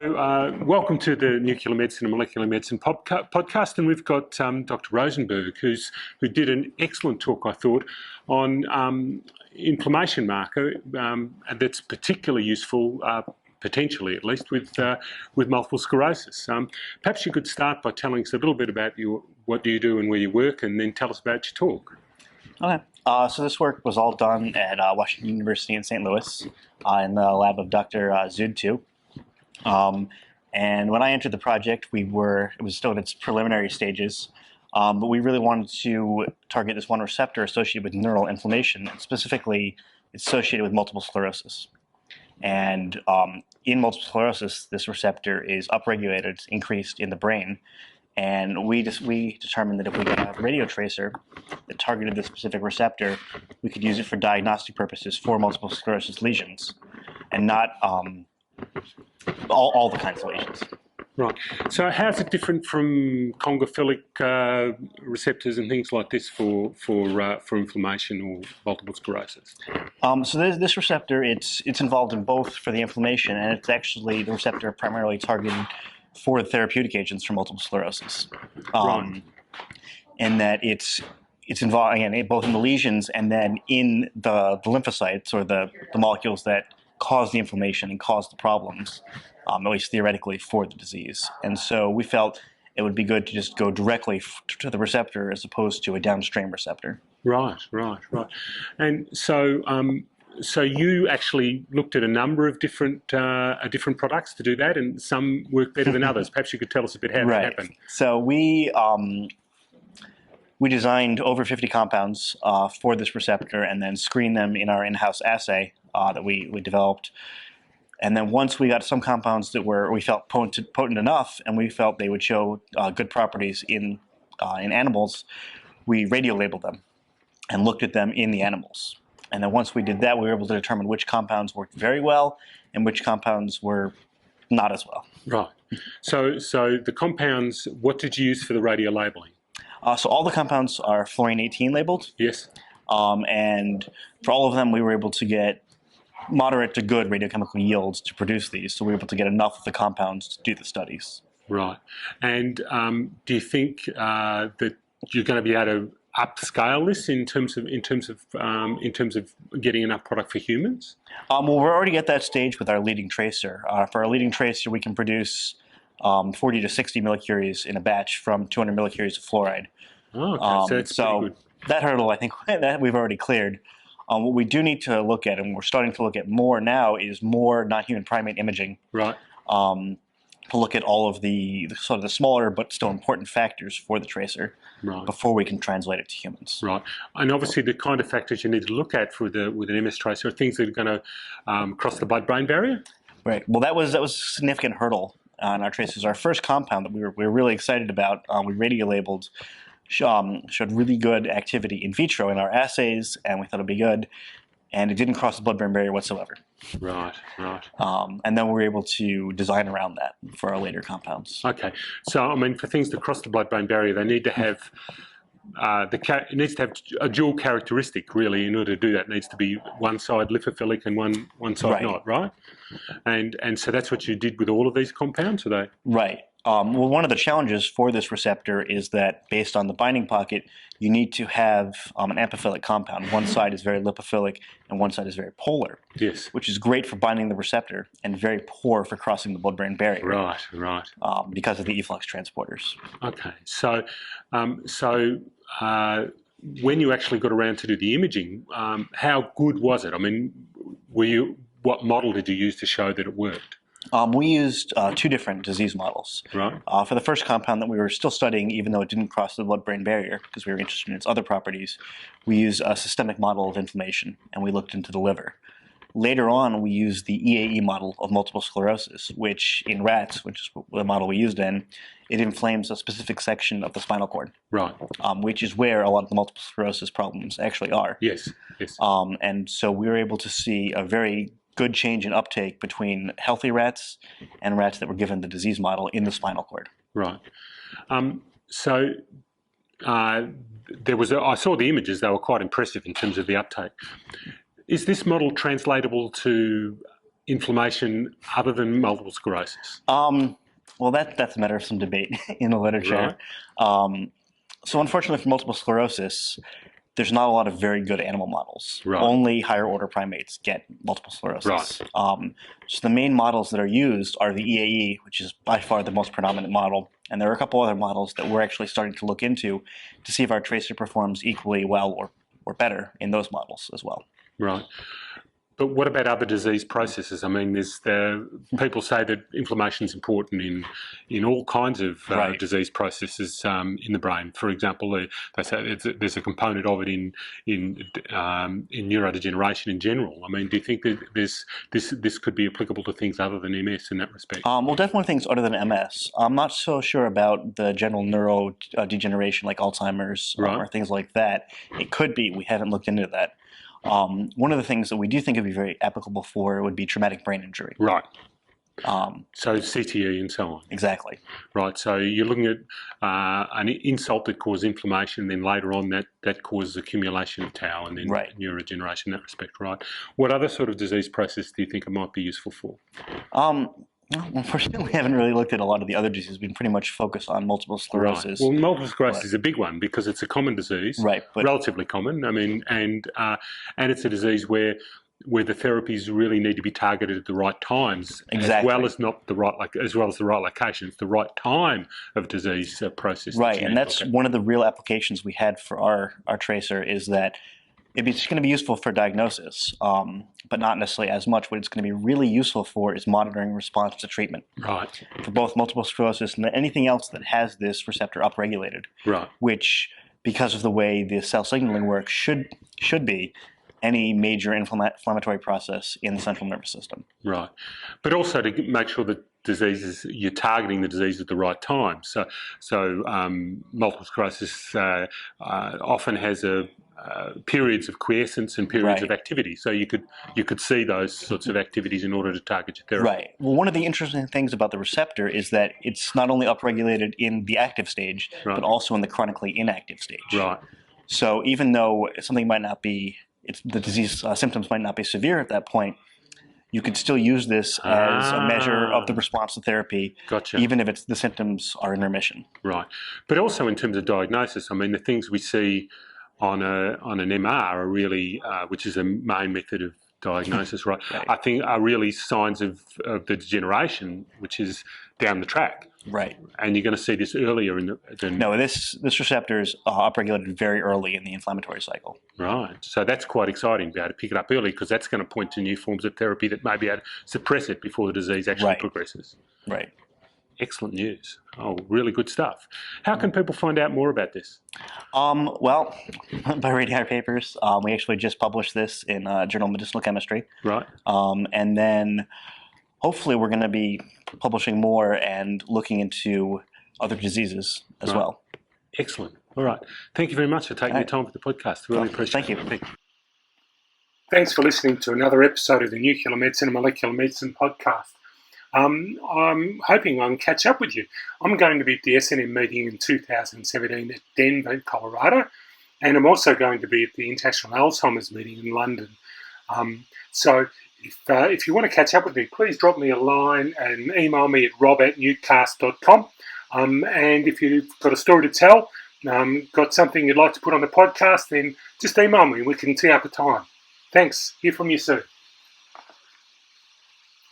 Welcome to the Nuclear Medicine and Molecular Medicine podcast, and we've got Dr. Rosenberg, who did an excellent talk, I thought, on inflammation marker that's particularly useful, potentially at least, with multiple sclerosis. Perhaps you could start by telling us a little bit about what do you do and where you work, and then tell us about your talk. Okay. So this work was all done at Washington University in St. Louis in the lab of Dr. Zud. And when I entered the project, it was still in its preliminary stages, but we really wanted to target this one receptor associated with neural inflammation, and specifically it's associated with multiple sclerosis. And in multiple sclerosis, this receptor is upregulated, increased in the brain, and we determined that if we could have a radio tracer that targeted this specific receptor, we could use it for diagnostic purposes for multiple sclerosis lesions, and not all the kinds of lesions. Right. So how's it different from congophilic receptors and things like this for inflammation or multiple sclerosis? So this receptor, it's involved in both for the inflammation, and it's actually the receptor primarily targeted for therapeutic agents for multiple sclerosis. Right. And that it's involved, again, both in the lesions and then in the lymphocytes, or the molecules that cause the inflammation and cause the problems, at least theoretically, for the disease. And so we felt it would be good to just go directly to the receptor as opposed to a downstream receptor. Right. And so you actually looked at a number of different products to do that, and some work better than others. Perhaps you could tell us a bit how that happened. So we designed over 50 compounds for this receptor, and then screened them in our in-house assay that we developed. And then once we got some compounds that we felt potent enough, and we felt they would show good properties in animals, we radio-labeled them and looked at them in the animals. And then once we did that, we were able to determine which compounds worked very well and which compounds were not as well. Right. So the compounds, what did you use for the radio labeling? So all the compounds are fluorine-18 labeled. Yes. And for all of them, we were able to get moderate to good radiochemical yields to produce these. So we were able to get enough of the compounds to do the studies. Right. And do you think that you're going to be able to upscale this in terms of getting enough product for humans? Well, we're already at that stage with our leading tracer. For our leading tracer, we can produce 40 to 60 millicuries in a batch from 200 millicuries of fluoride. Oh, okay. So that's pretty good. That hurdle, I think, that we've already cleared. What we do need to look at, and we're starting to look at more now, is more non-human primate imaging. Right. To look at all of the sort of the smaller but still important factors for the tracer, right, before we can translate it to humans. Right. And obviously the kind of factors you need to look at with an MS tracer are things that are going to cross the blood-brain barrier? Right. Well, that was a significant hurdle on our tracers. Our first compound that we were really excited about, we radio-labeled, showed really good activity in vitro in our assays, and we thought it'd be good, and it didn't cross the blood-brain barrier whatsoever. Right. And then we were able to design around that for our later compounds. Okay. So, I mean, for things to cross the blood-brain barrier, they need to have it needs to have a dual characteristic, really. In order to do that, it needs to be one side lipophilic and one side not, right? And so that's what you did with all of these compounds, are they? Right. Well, one of the challenges for this receptor is that based on the binding pocket, you need to have an amphiphilic compound. One side is very lipophilic and one side is very polar. Yes. Which is great for binding the receptor and very poor for crossing the blood-brain barrier. Right. Because of the efflux transporters. Okay. So, when you actually got around to do the imaging, how good was it? I mean, what model did you use to show that it worked? We used two different disease models. Right. For the first compound that we were still studying, even though it didn't cross the blood-brain barrier, because we were interested in its other properties, we used a systemic model of inflammation, and we looked into the liver. Later on, we used the EAE model of multiple sclerosis, which in rats, which is the model we used in, it inflames a specific section of the spinal cord. Right. Which is where a lot of the multiple sclerosis problems actually are. Yes. And so we were able to see a very good change in uptake between healthy rats and rats that were given the disease model in the spinal cord. Right. I saw the images; they were quite impressive in terms of the uptake. Is this model translatable to inflammation other than multiple sclerosis? Well, that's a matter of some debate in the literature. So unfortunately for multiple sclerosis, there's not a lot of very good animal models. Right. Only higher order primates get multiple sclerosis. So the main models that are used are the EAE, which is by far the most predominant model. And there are a couple other models that we're actually starting to look into to see if our tracer performs equally well or better in those models as well. Right. But what about other disease processes? I mean, people say that inflammation is important in all kinds of disease processes in the brain. For example, they say there's a component of it in neurodegeneration in general. I mean, do you think that this could be applicable to things other than MS in that respect? Well, definitely things other than MS. I'm not so sure about the general neurodegeneration like Alzheimer's or things like that. It could be. We haven't looked into that. One of the things that we do think would be very applicable for would be traumatic brain injury. Right. So CTE and so on. Exactly. Right. So you're looking at an insult that causes inflammation, then later on that causes accumulation of tau and then neurodegeneration in that respect. Right. What other sort of disease process do you think it might be useful for? Unfortunately, we haven't really looked at a lot of the other diseases. We've been pretty much focused on multiple sclerosis. Right. Well, multiple sclerosis is a big one because it's a common disease, relatively common. I mean, and it's a disease where the therapies really need to be targeted at the right times, as well as the right locations, the right time of disease process. Right, and that's one of the real applications we had for our tracer is that it's going to be useful for diagnosis, but not necessarily as much. What it's going to be really useful for is monitoring response to treatment. Right. For both multiple sclerosis and anything else that has this receptor upregulated. Right. Which, because of the way the cell signaling works, should be any major inflammatory process in the central nervous system. Right. But also to make sure that you're targeting the disease at the right time. So multiple sclerosis often has periods of quiescence and periods of activity. So you could see those sorts of activities in order to target your therapy. Right. Well, one of the interesting things about the receptor is that it's not only upregulated in the active stage, but also in the chronically inactive stage. Right. So even though something might not be, the disease symptoms might not be severe at that point, you could still use this as a measure of the response to therapy, even if the symptoms are in remission. Right. But also in terms of diagnosis, I mean, the things we see on an MR are really, which is a main method of diagnosis, right? I think are really signs of the degeneration, which is down the track. Right. And you're going to see this earlier than... No, this receptor is upregulated very early in the inflammatory cycle. Right. So that's quite exciting to be able to pick it up early because that's going to point to new forms of therapy that may be able to suppress it before the disease actually progresses. Right. Excellent news. Oh, really good stuff. How can people find out more about this? Well, by reading our papers. We actually just published this in Journal of Medicinal Chemistry. Right. And then hopefully we're going to be publishing more and looking into other diseases as well. Excellent. All right. Thank you very much for taking the time for the podcast. Really appreciate it. Thank you. Thanks for listening to another episode of the Nuclear Medicine and Molecular Medicine podcast. I'm hoping I can catch up with you. I'm going to be at the S&M meeting in 2017 at Denver, Colorado, and I'm also going to be at the International Alzheimer's meeting in London. So if you want to catch up with me, please drop me a line and email me at rob@nucast.com. And if you've got a story to tell, got something you'd like to put on the podcast, then just email me. We can tee up a time. Thanks. Hear from you soon.